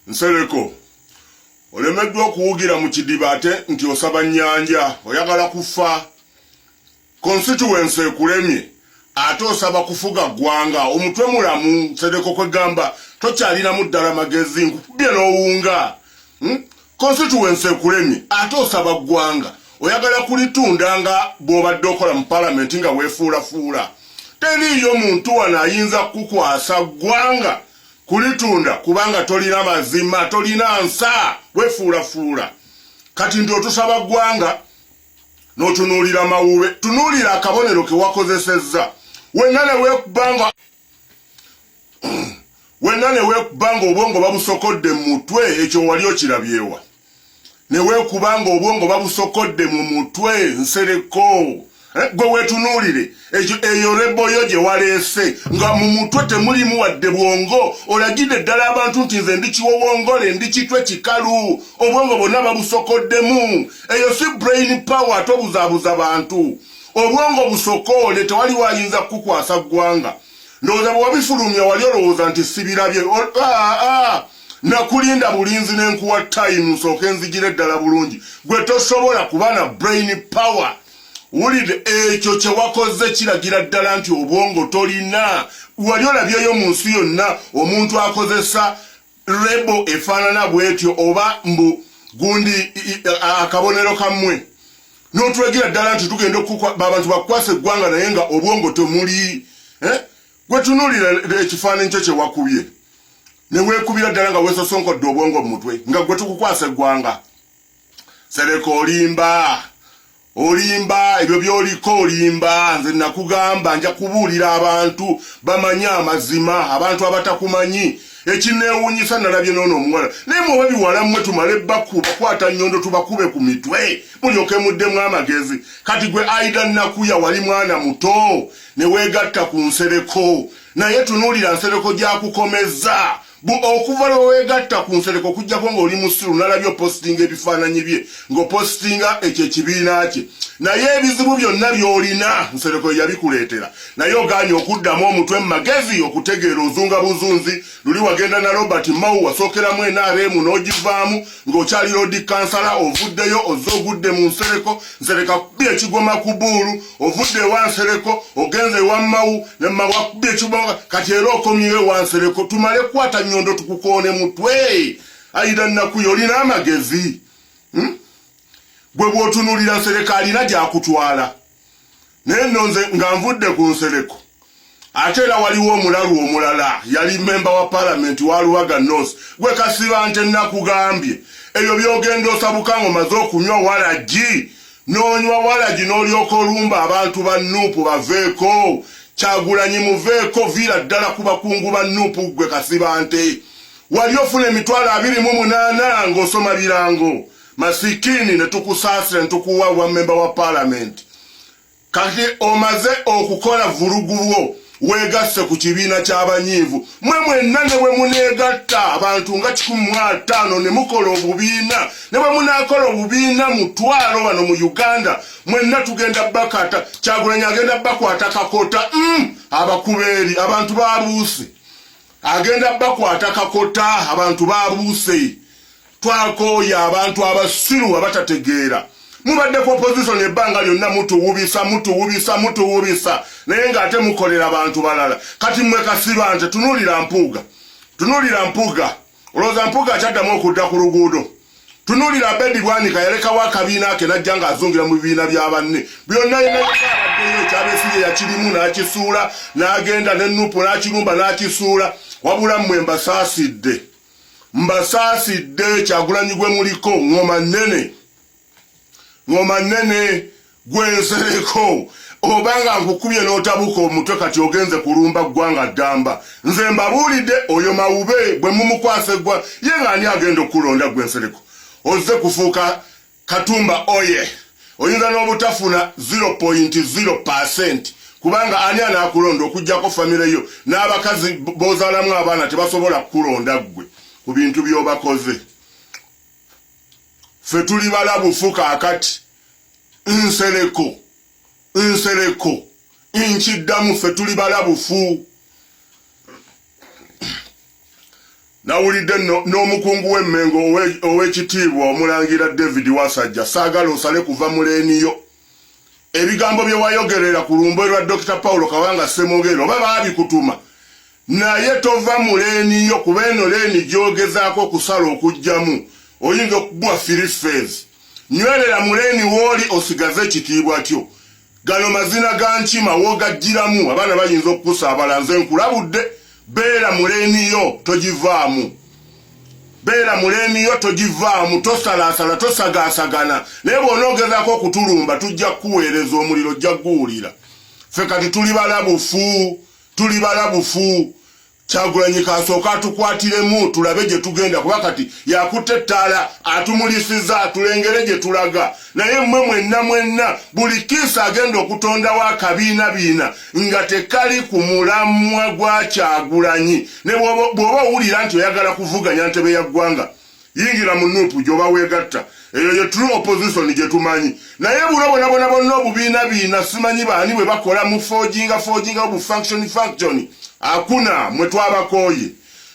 Nsereko olemeddwa okuwugira mu kidiba ate nti osaba nnyanja oyagala kufa. Constituency ekulemye ate osaba kufuga ggwanga omutwe mulamu. Nsereko kwegamba tokyalinamu ddala magezi nkukubye n'owunga. Constituency ekulemye ate osaba ggwanga oyagala kulitunda nga bw'obadde okola mu parliament nga weefuulafuula. Teriiyo muntu wano ayinza kukwasa ggwanga kulitunda kubanga tolina mazima, tolina nsa, weefuulafuula. Kati nti otusaba ggwanga n'otunuulira mawube, tunuulira akabonero ke wakozesezza. Wenna ne weekubanga obwongo babusokodde mu mutwe, ekyo wali okirabyewa. Ne weekubanga obwongo babusokodde mu mutwe, Nsereko. Gwe wetunuulire eyo leboyo gye waleese nga mu mutwe temulimu wadde bwongo. Olagidde ddala abantu nti nze ndi kiwowongole, ndi kitwe kikalu, obwongo bwonna babusokoddemu. Eyo si brain power, tobuzaabuza bantu. Obwongo busokoole, tewali wayinza kukukwasa ggwanga. Ndowooza bwe wabifulumya wali olowooza nti sibirabye. Nakulinda bulinzi n'enkuwa time nsooke nzigire ddala bulungi. Gwe tosobola kuba na brain power. Wulide ekyo kye wakoze kiragira ddala nti obwongo tolina. Wali olabyeyo mu nsi yonna omuntu akozesa rebo efaanana bw'etyo oba mbu gundi akabonero kammwe. N'otulagira ddala nti tugenda abantu bakwasa eggwanga naye nga obwongo temuli. Gwe tunuulira ekifaananyi kyo kye wakubye. Ne weekubira ddala nga weesosonkodde obwongo mu mutwe nga gwe tukukwasa eggwanga. Nsereko olimba ebyo byoliko olimba. Nze nakugamba nja kubuulira abantu bamanye amazima, abantu abatakumanyi. Ekineewuunyisa nalabye n'ono omuwala naye mwe biwala mmwe tumale bakwata nnyondo tubakube ku mitwe mulyoke muddemu amagezi. Kati gwe Aida Nakuya wali mwana muto ne weegatta ku Nsereko, naye tunuulira Nsereko gyakukomeza. Okuva lwe weegatta ku Nsereko kujjako ng'oli musiru nalabye opositinga ebifaananyi bye ng'opositinga ekyo ekibiina kye. Naye ebizibu byonna by'olina Nsereko yabikuleetera. Naye ogaanye okuddamu omutwe mu magezi okutegeera ozunga buzunzi. Luli wagenda na Robert Mao wasookeramu NRM n'ogivaamu ng'okyali road kansala, ovuddeyo ozze ogudde mu Nsereko. Nsereko akubye ekigoma ku Buulu, ovudde ewa Nsereko ogenze ewa Mao ne Mao akubye ekibonga. Kati era okomyewo ewa Nsereko tumale kwata nnyondo tukukoone mutwe. Aida Nakuya olina amagezi. Gwe bw'otunuulira Nsereko alina gy'akutwala. Naye nno nze nga nvudde ku Nsereko ate era waliwo omulalu omulala yali memba wa parliament wa Luwaga North. Gwe Kasiba nte nakugambye ebyo by'ogenda osabuka ng'omaze okunywa walagi n'onywa walagi n'olyoka olumba abantu ba Nuupu baveeko. Kyagulanyi muveeko viira ddala ku bakungu ba Nuupu. Gwe Kasiba nte wali ofuna emitwalo 28 ng'osoma birango. Masikini ne tukusaasira ne tukuwa bwa memba wa parliament. Kati omaze okukola vuluguwo weegasse ku kibiina ky'abanyiivu. Mwe mwenna ne bwe muneegatta abantu nga 15 ne mukola obubiina ne bwe munaakola obubiina 1000 wano mu Uganda mwenna tugenda bakata. Kyagulanyi agenda bakwata Kakota. Abakubeeri abantu baabuuse. Agenda bakwata Kakota abantu baabuuse. Twakooya abantu abasiru abatategeera. Mubadde ku opposition ebbanga lyonna mutuwubisa naye ng'ate mukolera abantu balala. Kati mmwe Kasiba nte tunuulira Mpuga. Olowooza Mpuga akyaddamu okudda ku luguudo. Tunuulira Bedi Bwanika yalekawo akabiina ke n'ajja ng'azungira mu bibiina bya banne. Byonna yenabaddeyo ekyabesigye yakirimu n'akisuula n'agenda ne Nuupu n'akirumba n'akisuula. Wabula mmwe mbasaasidde Kyagulanyi gwe muliko ngoma nnene gwe Nsereko. Obanga nkukubye n'otabuka omutwe kati ogenze kulumba ggwanga ddamba. Nze mbabuulidde oyo Mawube bwe mumukwasa eggwa ye ng'ani agenda okulonda gwe Nsereko. Ozze kufuuka Katumba oye. Oyinza n'obutafuna 0.0% kubanga ani anaakulonda okuggyako famire yo n'abakazi b'ozaalamu abaana tebasobola kukulonda ggwe ku bintu by'obakoze. Ffe tuli balabufu kaakati. Nsereko nkiddamu ffe tuli balabufu. nawulidde n'omukungu w'emmengo ow'ekitiibwa omulangira David Wasajja saagala osale kuva muleeniyo ebigambo bye wayogerera ku lumbe lwa Dr. Paulo Kawanga Ssemogero oba baabikutuma naye tova muleeniyo kuba eno leeni gy'ogezaako okusala okugjamu oyinza okugwa firisfeezi nywerera muleeni w'oli osigaze ekitiibwa kyo gano mazina ga nkima woogajjiramu abaana bayinza okukusaabala nze nkulabudde beera muleeniyo togivaamu beera muleeniyo togivaamu tosalaasala tosagaasagana naye bw'onoogezaako okutulumba tujja kukuweereza omuliro ojja guwulira ffe kati tuli balabufu Kyagulanyi kasooka atukwatiremu tulabe gye tugenda kuba kati yakutte ettaala atumulisiza atulengere gye tulaga naye mmwe mwenna buli kiisa agenda okutondawo akabiina nga tekali ku mulamwa gwa Kyagulanyi ne bw'oba owulira nti oyagala kuvuganya ntebe ya ggwanga yingira mu nuupu gy'oba weegatta eyo ye true opposition gye tumanyi naye bulo bonna obubiina simanyi baani bwe bakola mu forginga obu function akuna mwe twabakooye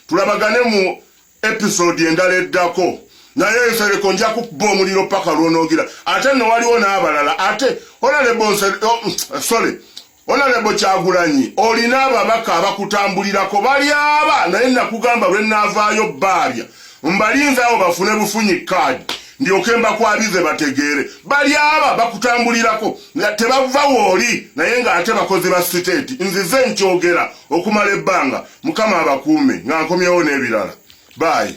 tulabagane mu episode endala eddako naye esereko nja kukuba omuliro paka lwonoogira ate nno waliwo n'abalala ate Honorable Kyagulanyi olina ababaka abakutambulirako bali aba naye nakugamba lwe naavaayo baabya mbalinzaawo bafune bufunyi kaadi ndyoke mbakwabize bategeere bali aba bakutambulirako tebava wooli naye ng'ate bakozi ba siteeti nzize nkyogera okumala ebbanga Mukama abakuume nga nkomyewo n'ebirala bye